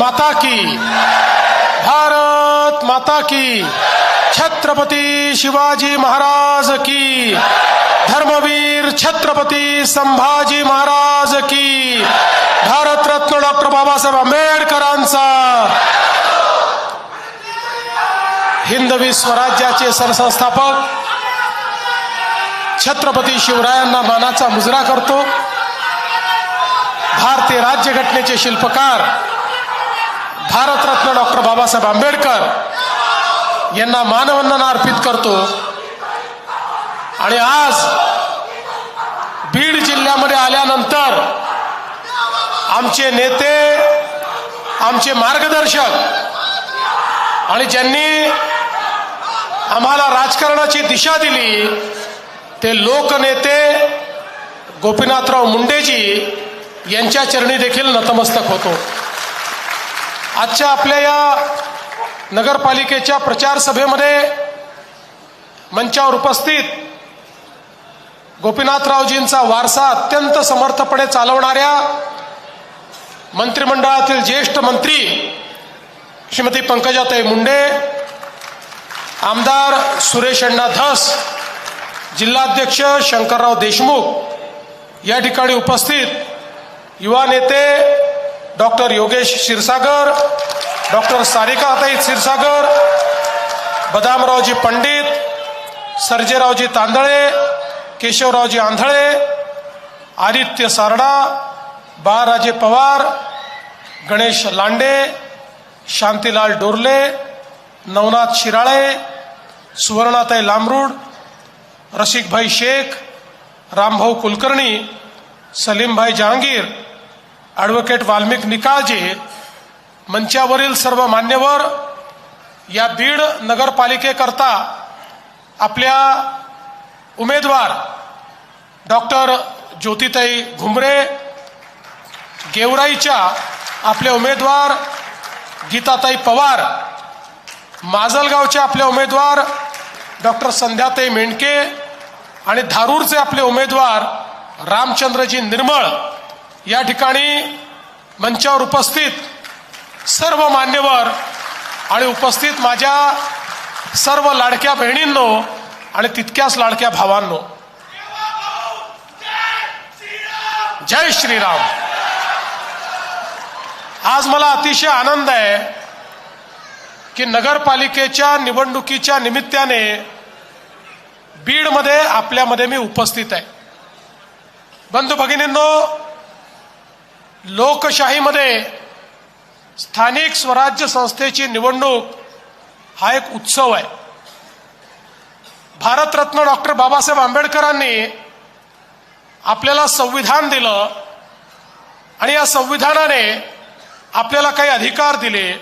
माता की, भारत माता की, छत्रपती शिवाजी महाराज की, धर्मवीर छत्रपती संभाजी महाराज की, भारतरत्न डॉक्टर बाबासाहेब आंबेडकरांचा, हिंदवी स्वराज्याचे सरसंस्थापक छत्रपती शिवरायांना मानाचा मुजरा करतो। भारतीय राज्यघटनेचे शिल्पकार भारतरत्न डॉक्टर बाबासाहेब आंबेडकर यांना मानवंदना अर्पित करतो। आणि आज बीड जिल्ह्यामध्ये आल्यानंतर आमचे नेते, आमचे मार्गदर्शक आणि ज्यांनी आम्हाला राजकारणाची दिशा दिली ते लोकनेते गोपीनाथराव मुंडेजी यांच्या चरणी देखील नतमस्तक होतो। आजच्या आपल्या या नगरपालिकेच्या प्रचार सभेमध्ये मंचावर उपस्थित गोपीनाथरावजींचा वारसा अत्यंत समर्थपणे चालवणाऱ्या मंत्रिमंडळातील ज्येष्ठ मंत्री श्रीमती पंकजाताई मुंडे, आमदार सुरेश अण्णा धस, जिल्हाध्यक्ष शंकरराव देशमुख, या ठिकाणी उपस्थित युवा नेते डॉक्टर योगेश क्षीरसागर, डॉक्टर सारिकाताई क्षीरसागर, बदामरावजी पंडित, सर्जेरावजी तांदळे, केशवरावजी आंधळे, आदित्य सारडा, बाळराजे पवार, गणेश लांडे, शांतीलाल डोरले, नवनाथ शिराळे, सुवर्णाताई लांबरूड, रसिकभाई शेख, रामभाऊ कुलकर्णी, सलीमभाई जहांगीर, ॲडव्होकेट वाल्मिक निकाळजे, मंचावरील सर्व मान्यवर, या बीड नगरपालिकेकरता आपल्या उमेदवार डॉक्टर ज्योतिताई घुमरे, गेवराईच्या आपले उमेदवार गीताताई पवार, माजलगावचे आपले उमेदवार डॉक्टर संध्याताई मेंढके आणि धारूरचे आपले उमेदवार रामचंद्रजी निर्मळ, या ठिकाणी मंचावर उपस्थित सर्व मान्यवर आणि उपस्थित माझ्या सर्व लाडक्या बहिणींनो आणि तितक्याच लाडक्या भावांनो, जय श्रीराम। आज मला अतिशय आनंद आहे की नगरपालिकेच्या निवडणुकीच्या निमित्ताने बीडमध्ये आपल्यामध्ये मी उपस्थित आहे। बंधू भगिनींनो, लोकशाहीमध्ये स्थानिक स्वराज्य संस्थेची निवडणूक हा एक उत्सव आहे। भारतरत्न डॉक्टर बाबासाहेब आंबेडकरांनी आपल्याला संविधान दिलं आणि या संविधानाने आपल्याला काही अधिकार दिले,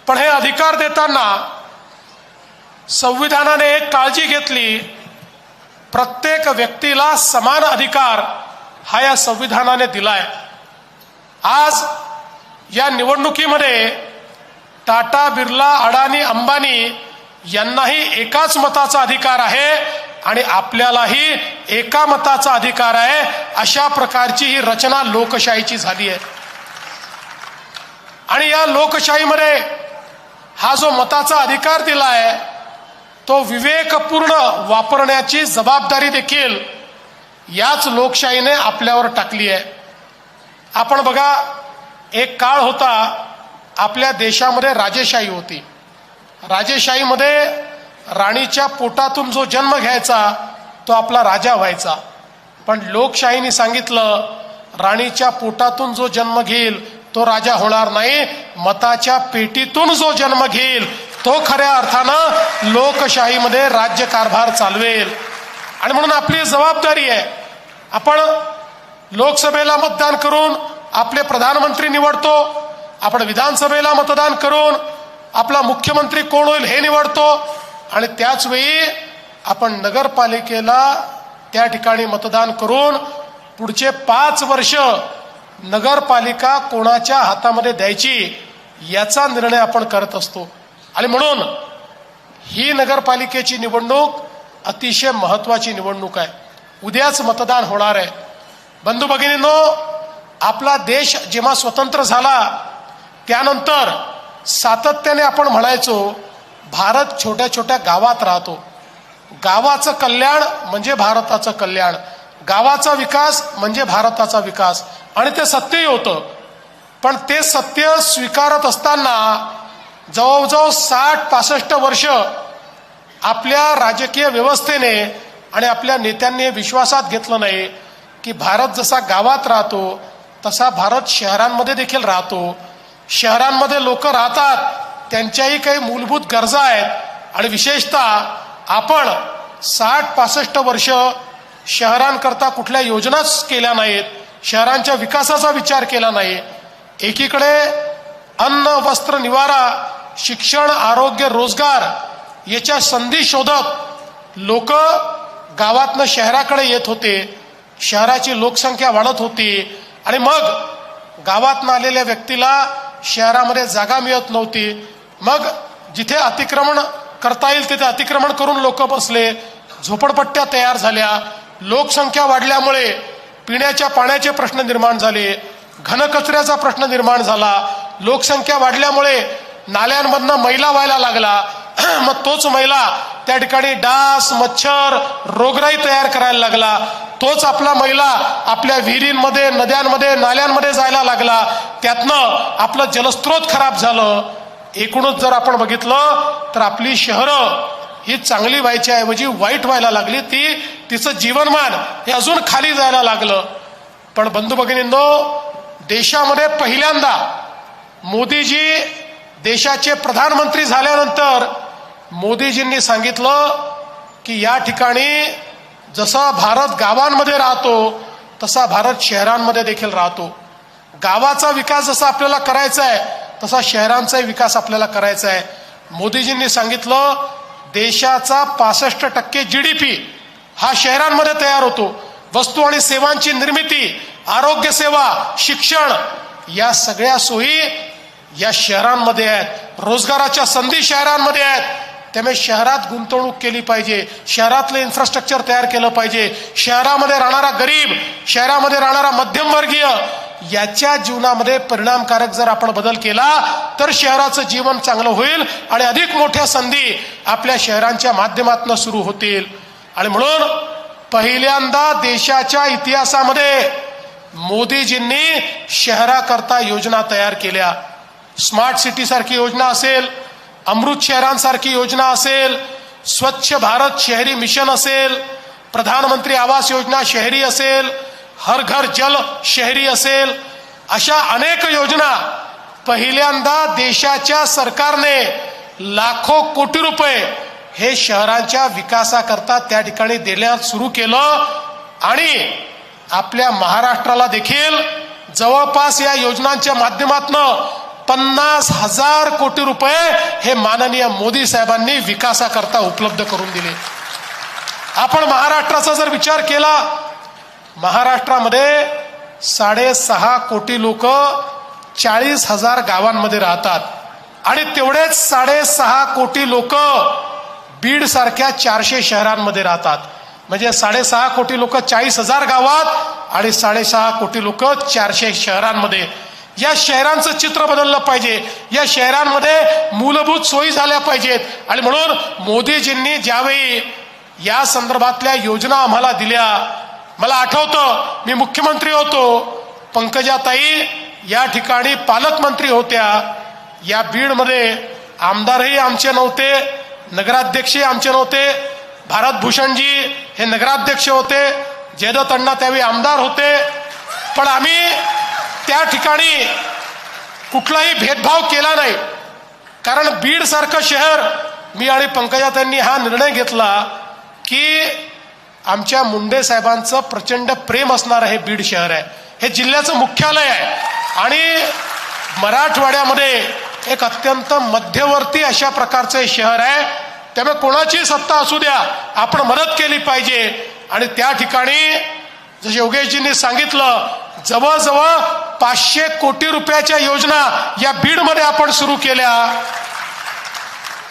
पण हे अधिकार देताना संविधानाने एक काळजी घेतली, प्रत्येक व्यक्तीला समान अधिकार हा या संविधानाने दिलाय। आज या निवडणुकीमध्ये टाटा, बिर्ला, अडाणी, अंबानी यांनाही एकाच मताचा अधिकार आहे आणि आपल्यालाही एका मताचा अधिकार आहे। अशा प्रकारची ही रचना लोकशाहीची झाली आहे। आणि या लोकशाहीमध्ये हा जो मताचा अधिकार दिला आहे तो विवेकपूर्ण वापरण्याची जबाबदारी देखील याच लोकशाहीने आपल्यावर टाकली आहे। आपण बघा, एक काळ होता आपल्या देशामध्ये राजेशाही होती। राजेशाहीमध्ये राणीच्या पोटातून जो जन्म घ्यायचा तो आपला राजा व्हायचा, पण लोकशाहीने सांगितलं राणीच्या पोटातून जो जन्म घेईल तो राजा होणार नाही, मताच्या पेटीतून जो जन्म घेईल तो खऱ्या अर्थानं लोकशाहीमध्ये राज्यकारभार चालवेल। आणि म्हणून आपली जबाबदारी आहे, आपण लोकसभेला मतदान करून आपले प्रधानमंत्री निवडतो, आपण विधानसभेला मतदान करून आपला मुख्यमंत्री कोण होईल हे निवडतो, आणि त्याच वेळी आपण नगरपालिकेला त्या ठिकाणी मतदान करून पुढचे 5 वर्ष नगरपालिका कोणाच्या हातामध्ये द्यायची याचा निर्णय आपण करत असतो। आणि म्हणून ही नगरपालिकेची निवडणूक अतिशय महत्त्वाची निवडणूक आहे। उद्याच मतदान होणार आहे। बंधू भगिनींनो, आपला देश जेव्हा स्वतंत्र झाला त्यानंतर सातत्याने आपण म्हणायचो भारत छोट्या छोट्या गावात राहतो, गावाचं कल्याण म्हणजे भारताचं कल्याण, गावाचा विकास म्हणजे भारताचा विकास, आणि ते सत्यही होतं. पण ते सत्य स्वीकारत असताना जवळजवळ 60-65 वर्ष आपल्या राजकीय व्यवस्थेने आणि आपल्या नेत्यांनी विश्वासात घेतलं नाही की भारत जसा गावात राहतो तसा भारत शहरांमध्ये देखील राहतो. शहरांमध्ये लोक राहतात, त्यांच्याही काही मूलभूत गरजा आहेत, आणि विशेषतः आपण 60-65 वर्ष शहरांकरता कुठल्या योजनाच केल्या नाहीत, शहरांच्या विकासाचा विचार केला नाही. एकीकडे अन्न, वस्त्र, निवारा, शिक्षण, आरोग्य, रोजगार याच्या संधी शोधत लोक गावातनं शहराकडे येत होते, शहराची लोकसंख्या वाढत होती, आणि मग गावातनं आलेल्या व्यक्तीला शहरामध्ये जागा मिळत नव्हती. मग जिथे अतिक्रमण करता येईल तिथे अतिक्रमण करून लोक बसले, झोपडपट्ट्या तयार झाल्या, लोकसंख्या वाढल्यामुळे पिण्याच्या पाण्याचे प्रश्न निर्माण झाले, घनकचऱ्याचा प्रश्न निर्माण झाला, लोकसंख्या वाढल्यामुळे नाल्यांमधनं मैला व्हायला लागला. मग तोच मैला त्या ठिकाणी डास, मच्छर, रोगराई तयार करायला लागला. तोच आपला मैला आपल्या विहिरींमध्ये, नद्यांमध्ये, नाल्यांमध्ये जायला लागला. त्यातनं आपलं जलस्रोत खराब झालं. एकूणच जर आपण बघितलं तर आपली शहरं ही चांगली व्हायच्या ऐवजी वाईट व्हायला लागली. तिचं जीवनमान हे अजून खाली जायला लागलं. पण बंधू भगिनींनो, देशामध्ये पहिल्यांदा मोदीजी देशाचे प्रधानमंत्री झाल्यानंतर मोदीजींनी सांगितलं की या ठिकाणी जसा भारत गावांमध्ये राहतो तसा भारत शहरांमध्ये देखील राहतो. गावाचा विकास जसा आपल्याला करायचा आहे तसा शहरांचाही विकास आपल्याला करायचा आहे. मोदीजींनी सांगितलं देशाचा 65% GDP हा शहरांमध्ये तयार होतो. वस्तू आणि सेवांची निर्मिती, आरोग्य सेवा, शिक्षण या सगळ्या सोयी या शहरांमध्ये आहेत. रोजगाराच्या संधी शहरांमध्ये आहेत. त्यामुळे शहरात गुंतवणूक केली पाहिजे, शहरातलं इन्फ्रास्ट्रक्चर तयार केलं पाहिजे. शहरामध्ये राहणारा गरीब, शहरामध्ये राहणारा मध्यमवर्गीय याच्या जीवनामध्ये परिणामकारक जर आपण बदल केला तर शहराचं जीवन चांगलं होईल आणि अधिक मोठ्या संधी आपल्या शहरांच्या माध्यमातून सुरू होतील. आणि म्हणून पहिल्यांदा देशाच्या इतिहासामध्ये मोदीजींनी शहराकरता योजना तयार केल्या. स्मार्ट सिटी सारखी योजना असेल, अमृत शहरांसारखी योजना असेल, स्वच्छ भारत शहरी मिशन असेल, प्रधानमंत्री आवास योजना शहरी असेल, हर घर जल शहरी असेल, अशा अनेक योजना पहिल्यांदा देशाच्या सरकारने लाखो कोटी रुपये हे शहरांच्या विकासाकरता त्या ठिकाणी देण्यास सुरू केलं. आणि आपल्या महाराष्ट्राला देखील जवळपास या योजनांच्या माध्यमातून 50,000 कोटी रुपये हे माननीय मोदी साहेबांनी विकासाकरता उपलब्ध करून दिले. आपण महाराष्ट्राचा जर विचार केला, महाराष्ट्रामध्ये 6.5 कोटी लोक 40,000 गावांमध्ये राहतात आणि तेवढेच 6.5 कोटी लोक बीड सारख्या 400 शहरांमध्ये राहतात. म्हणजे 6.5 कोटी लोक 40,000 गावात आणि 6.5 कोटी लोक 400 शहरांमध्ये. या शहरांचं चित्र बदललं पाहिजे, या शहरांमध्ये मूलभूत सोयी झाल्या पाहिजेत. आणि म्हणून मोदीजींनी ज्यावेळी या संदर्भातल्या योजना आम्हाला दिल्या, मला आठवतं मी मुख्यमंत्री होतो, पंकजाताई या ठिकाणी पालकमंत्री होत्या. या बीडमध्ये आमदारही आमचे नव्हते, नगराध्यक्षही आमचे नव्हते. भारतभूषणजी हे नगराध्यक्ष होते, जयदत्त अण्णा त्यावेळी आमदार होते. पण आम्ही त्या ठिकाणी कुठलाही भेदभाव केला नाही, कारण बीड सारखं शहर, मी आणि पंकजाताईंनी हा निर्णय घेतला की आमच्या मुंडे साहेबांचं प्रचंड प्रेम असणारं हे बीड शहर आहे, हे जिल्ह्याचं मुख्यालय आहे आणि मराठवाड्यामध्ये एक अत्यंत मध्यवर्ती अशा प्रकारचं हे शहर आहे. त्यामुळे कोणाची सत्ता असू द्या, आपण मदत केली पाहिजे. आणि त्या ठिकाणी जसे योगेशजींनी सांगितलं, जवळजवळ 500 कोटी रुपयाच्या योजना या बीडमध्ये आपण सुरू केल्या.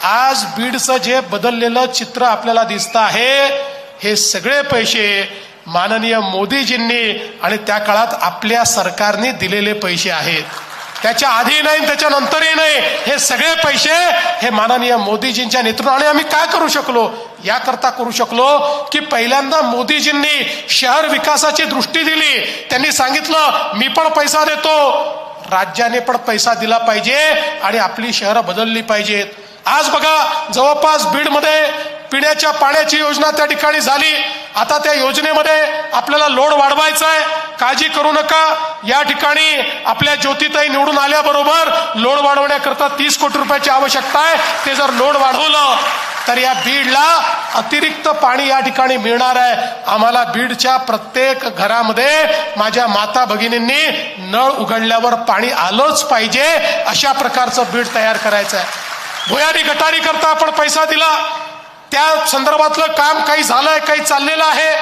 आज बीडचं जे बदललेलं चित्र आपल्याला दिसतं आहे, हे सगळे पैसे माननीय मोदीजींनी आणि त्या काळात आपल्या सरकारने दिलेले पैसे आहेत. त्याच्या आधी नाही त्याच्यानंतरही नाही, हे सगळे पैसे हे माननीय मोदीजींच्या नेतृत्वाने आम्ही काय करू शकलो, याकरता करू शकलो की पहिल्यांदा मोदीजींनी शहर विकासाची दृष्टी दिली. त्यांनी सांगितलं मी पण पैसा देतो, राज्याने पण पैसा दिला पाहिजे आणि आपली शहरं बदलली पाहिजेत. आज बघा जवळपास बीडमध्ये पिण्याच्या पाण्याची योजना त्या ठिकाणी झाली. आता त्या योजनेमध्ये आपल्याला लोड वाढवायचा आहे, काळजी करू नका. या ठिकाणी आपल्या ज्योतिताई निवडून आल्याबरोबर लोड वाढवण्याकरता 30 कोटी रुपयाची आवश्यकता आहे. ते जर लोड वाढवलं तर या बीडला अतिरिक्त पाणी या ठिकाणी मिळणार आहे. आम्हाला बीडच्या प्रत्येक घरामध्ये माझ्या माता भगिनींनी नळ उघडल्यावर पाणी आलंच पाहिजे, अशा प्रकारचं बीड तयार करायचं आहे. भुयारी गटारी करता आपण पैसा दिला, त्या संदर्भातलं काम काही झालंय, काही चाललेलं आहे.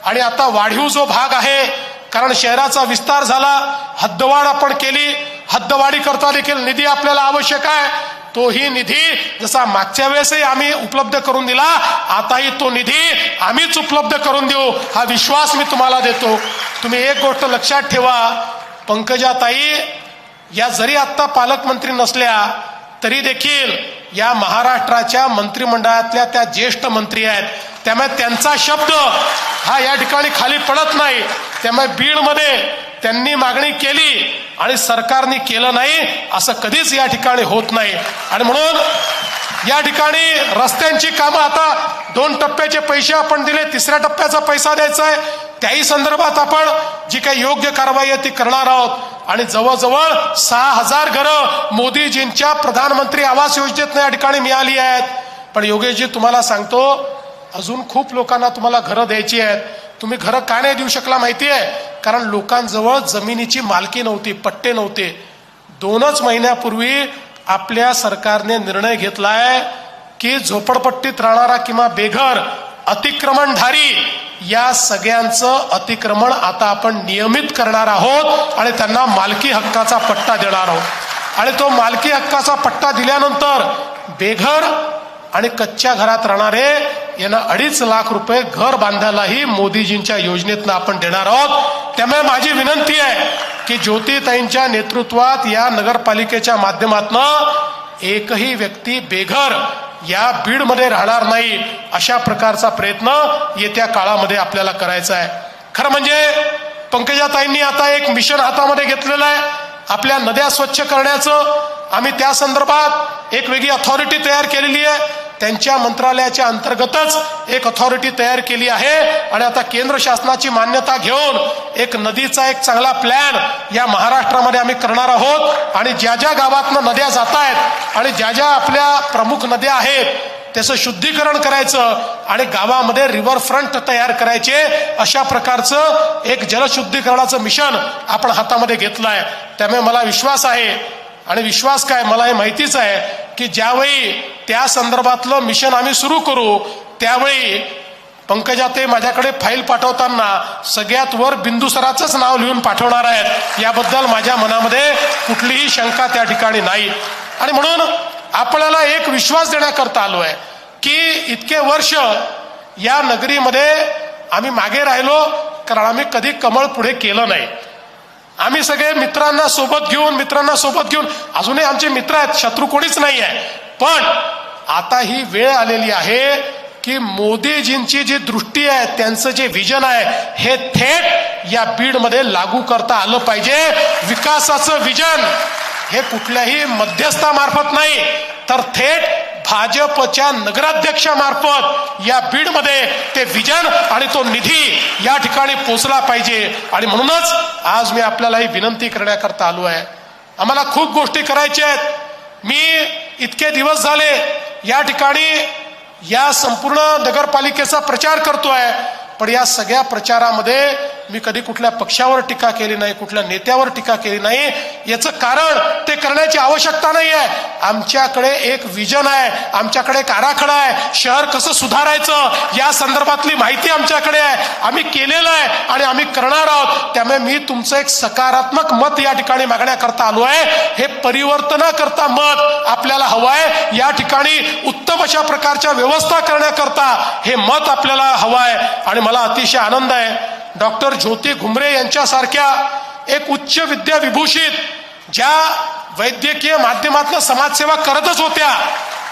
आणि आता वाढीव जो भाग आहे, कारण शहराचा विस्तार झाला, हद्दवाढ आपण केली, हद्दवाढी करता देखील निधी आपल्याला आवश्यक आहे. तोही निधी जसा मागच्या वेळेसही आम्ही उपलब्ध करून दिला, आताही तो निधी आम्हीच उपलब्ध करून देऊ, हा विश्वास मी तुम्हाला देतो. तुम्ही एक गोष्ट लक्षात ठेवा, पंकजाताई या जरी आत्ता पालकमंत्री नसल्या तरी देखील या महाराष्ट्राच्या मंत्रिमंडळातल्या त्या ज्येष्ठ मंत्री आहेत. त्यामुळे त्यांचा शब्द हा या ठिकाणी खाली पडत नाही. त्यामुळे बीडमध्ये त्यांनी मागणी केली आणि सरकारने केलं नाही, असं कधीच या ठिकाणी होत नाही. आणि म्हणून या ठिकाणी रस्त्यांची कामं आता 2 टप्प्याचे पैसे आपण दिले, 3ऱ्या टप्प्याचा पैसा द्यायचा आहे. त्याही संदर्भात आपण जी काही योग्य कारवाई आहे ती करणार आहोत. आणि जवळजवळ 6,000 घरं मोदीजींच्या प्रधानमंत्री आवास योजनेतनं या ठिकाणी मिळाली आहेत. पण योगेशजी तुम्हाला सांगतो, अजून खूप लोकांना तुम्हाला घरं द्यायची आहेत. तुम्ही घरं का नाही देऊ शकला माहिती आहे? कारण लोकांजवळ जमिनीची मालकी नव्हती, पट्टे नव्हते. 2च महिन्यापूर्वी आपल्या सरकारने निर्णय घेतलाय की झोपडपट्टीत राहणारा किंवा बेघर अतिक्रमणधारी या सगळ्यांचं अतिक्रमण आता आपण नियमित करणार आहोत आणि त्यांना मालकी हक्काचा पट्टा देणार आहोत. आणि तो मालकी हक्काचा पट्टा दिल्यानंतर बेघर आणि कच्च्या घरात राहणारे यांना 2.5 लाख रुपये घर बांधायलाही मोदीजींच्या योजनेतनं आपण देणार आहोत. त्यामुळे माझी विनंती आहे की ज्योतिताईंच्या नेतृत्वात या नगरपालिकेच्या माध्यमातून एकही व्यक्ती बेघर या बीडमध्ये राहणार नाही, अशा प्रकारचा प्रयत्न येत्या काळामध्ये आपल्याला करायचा आहे. खरं म्हणजे पंकजाताईंनी आता एक मिशन हातामध्ये घेतलेलं आहे आपल्या नद्या स्वच्छ करण्याचं. आम्ही त्या संदर्भात एक वेगळी अथॉरिटी तयार केलेली आहे. त्यांच्या मंत्रालयाच्या अंतर्गतच एक अथॉरिटी तयार केली आहे आणि आता केंद्र शासनाची मान्यता घेऊन एक नदीचा एक चांगला प्लॅन या महाराष्ट्रामध्ये आम्ही करणार आहोत. आणि ज्या ज्या गावातनं नद्या जात आहेत आणि ज्या ज्या आपल्या प्रमुख नद्या आहेत त्याचं शुद्धीकरण करायचं आणि गावामध्ये रिव्हरफ्रंट तयार करायचे, अशा प्रकारचं एक जलशुद्धीकरणाचं मिशन आपण हातामध्ये घेतलं आहे. त्यामुळे मला विश्वास आहे, आणि विश्वास काय मला हे माहितीच आहे की ज्यावेळी त्या संदर्भातलं मिशन आम्ही सुरू करू त्यावेळी पंकजाताई माझ्याकडे फाईल पाठवताना सगळ्यात वर बिंदुसराचंच नाव लिहून पाठवणार आहेत. याबद्दल माझ्या मनामध्ये कुठलीही शंका त्या ठिकाणी नाही. आणि म्हणून आपल्याला एक विश्वास देण्याकरता आलो आहे की इतके वर्ष या नगरीमध्ये आम्ही मागे राहिलो कारण आम्ही कधी कमळ पुढे केलं नाही. आम्ही सगळे मित्रांना सोबत घेऊन अजूनही आमचे मित्र आहेत, शत्रू कोणीच नाही आहे. पण आता ही वेळ आलेली आहे की मोदीजींची जी दृष्टी आहे, त्यांचं जे विजन आहे, हे थेट या बीडमध्ये लागू करता आलं पाहिजे. विकासाचं विजन हे कुठल्याही मध्यस्थामार्फत नाही तर थेट भाजपच्या नगराध्यक्षामार्फत या बीडमध्ये ते विजन आणि तो निधी या ठिकाणी पोचला पाहिजे. आणि म्हणूनच आज मी आपल्याला ही विनंती करण्याकरता आलो आहे. आम्हाला खूप गोष्टी करायच्या आहेत. मी इतके दिवस झाले या ठिकाणी या संपूर्ण नगरपालिकेचा प्रचार करतोय, पण या सगळ्या प्रचारामध्ये मी कधी कुठल्या पक्षावर टीका केली नाही, कुठल्या नेत्यावर टीका केली नाही. याचं कारण ते करण्याची आवश्यकता नाही आहे. आमच्याकडे एक विजन आहे, आमच्याकडे एक आराखडा आहे. शहर कसं सुधारायचं या संदर्भातली माहिती आमच्याकडे आहे, आम्ही केलेलं आहे आणि आम्ही करणार आहोत. त्यामुळे मी तुमचं एक सकारात्मक मत या ठिकाणी मागण्याकरता आलो आहे. हे परिवर्तनाकरता मत आपल्याला हवं आहे. या ठिकाणी उत्तम अशा प्रकारच्या व्यवस्था करण्याकरता हे मत आपल्याला हवं आहे. आणि मला अतिशय आनंद आहे डॉक्टर ज्योती घुमरे यांच्यासारख्या एक उच्च विद्या विभूषित ज्या वैद्यकीय माध्यमातून समाजसेवा करतच होत्या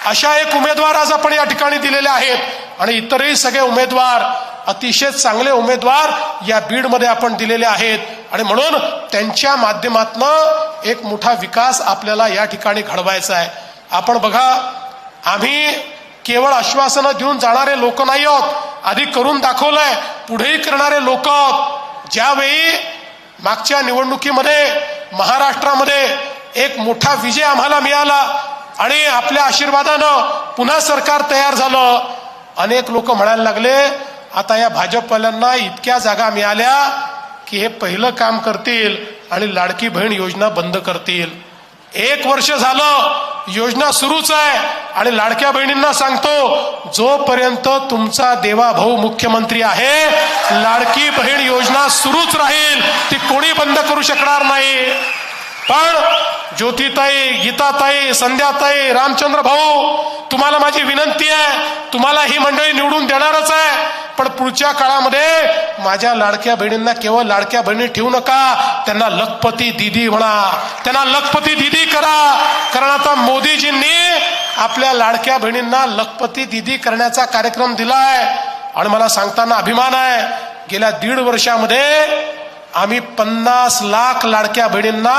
अशा एक उमेदवार आज आपण या ठिकाणी दिलेले आहेत आणि इतरही सगळे उमेदवार अतिशय चांगले उमेदवार या बीडमध्ये आपण दिलेले आहेत आणि म्हणून त्यांच्या माध्यमातून एक मोठा विकास आपल्याला या ठिकाणी घडवायचा आहे. आपण बघा, आम्ही केवळ आश्वासनं देऊन जाणारे लोक नाही आहोत, आधी करून दाखवलंय, पुढेही करणारे लोक आहोत. ज्यावेळी मागच्या निवडणुकीमध्ये महाराष्ट्रामध्ये एक मोठा विजय आम्हाला मिळाला आणि आपल्या आशीर्वादानं पुन्हा सरकार तयार झालं, अनेक लोक म्हणायला लागले आता या भाजपवाल्यांना इतक्या जागा मिळाल्या की हे पहिलं काम करतील आणि लाडकी बहीण योजना बंद करतील. 1 वर्ष झालं, योजना सुरूच आहे आणि लाडक्या बहिणींना सांगतो, जोपर्यंत तुमचा देवाभाऊ मुख्यमंत्री आहे लाडकी बहीण योजना सुरूच राहील, ती कोणी बंद करू शकणार नाही. पण ज्योतिताई, गीताताई, संध्याताई, रामचंद्र भाऊ, तुम्हाला माझी विनंती आहे, तुम्हाला ही मंडळी निवडून देणारच आहे, पण पुढच्या काळामध्ये माझ्या लाडक्या बहिणींना केवळ लाडक्या बहिणी ठेवू नका, त्यांना लखपती दीदी म्हणा, त्यांना लखपती दीदी करा. कारण आता मोदीजींनी आपल्या लाडक्या बहिणींना लखपती दीदी करण्याचा कार्यक्रम दिलाय आणि मला सांगताना अभिमान आहे, गेल्या 1.5 वर्षामध्ये आम्ही 50 लाख लाडक्या बहिणींना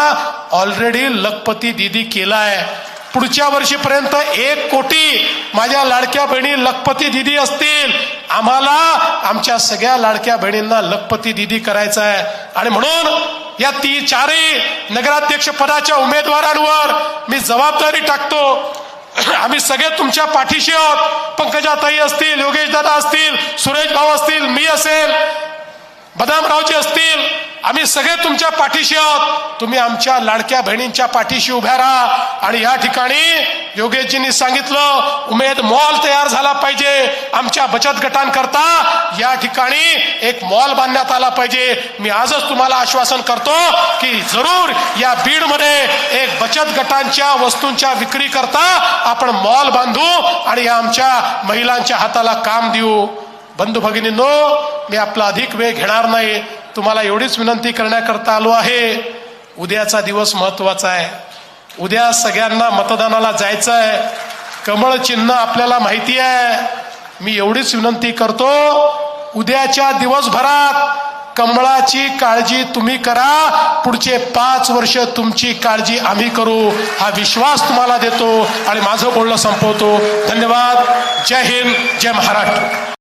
ऑलरेडी लखपती दीदी केलाय. पुढच्या वर्षीपर्यंत 1 कोटी माझ्या लाडक्या बहिणी लखपती दीदी असतील. आम्हाला आमच्या सगळ्या लाडक्या बहिणींना लखपती दीदी करायचं आहे आणि म्हणून या 4ही नगराध्यक्ष पदाच्या उमेदवारांवर मी जबाबदारी टाकतो. आम्ही सगळे तुमच्या पाठीशी आहोत. पंकजाताई असतील, योगेश दादा असतील, सुरेश भाऊ असतील, मी असेल, बदामरावजी असतील, आम्ही सगळे तुमच्या पाठीशी आहोत. तुम्ही आमच्या लाडक्या बहिणींच्या पाठीशी उभ्या राहा. आणि या ठिकाणी योगेशजींनी सांगितलं, उमेद मॉल तयार झाला पाहिजे. आमच्या बचत गटांकरता या ठिकाणी एक मॉल बांधण्यात आला पाहिजे. मी आजच तुम्हाला आश्वासन करतो की जरूर या बीडमध्ये एक बचत गटांच्या वस्तूंच्या विक्री करता आपण मॉल बांधू आणि आमच्या महिलांच्या हाताला काम देऊ. बंधू भगिनींनो, मी आपला अधिक वेळ घेणार नाही. तुम्हाला एवढीच विनंती करण्याकरता आलो आहे, उद्याचा दिवस महत्वाचा आहे. उद्या सगळ्यांना मतदानाला जायचं आहे. कमळ चिन्ह आपल्याला माहिती आहे. मी एवढीच विनंती करतो, उद्याच्या दिवसभरात कमळाची काळजी तुम्ही करा, पुढचे 5 वर्ष तुमची काळजी आम्ही करू, हा विश्वास तुम्हाला देतो आणि माझं बोलणं संपवतो. धन्यवाद. जय हिंद, जय महाराष्ट्र.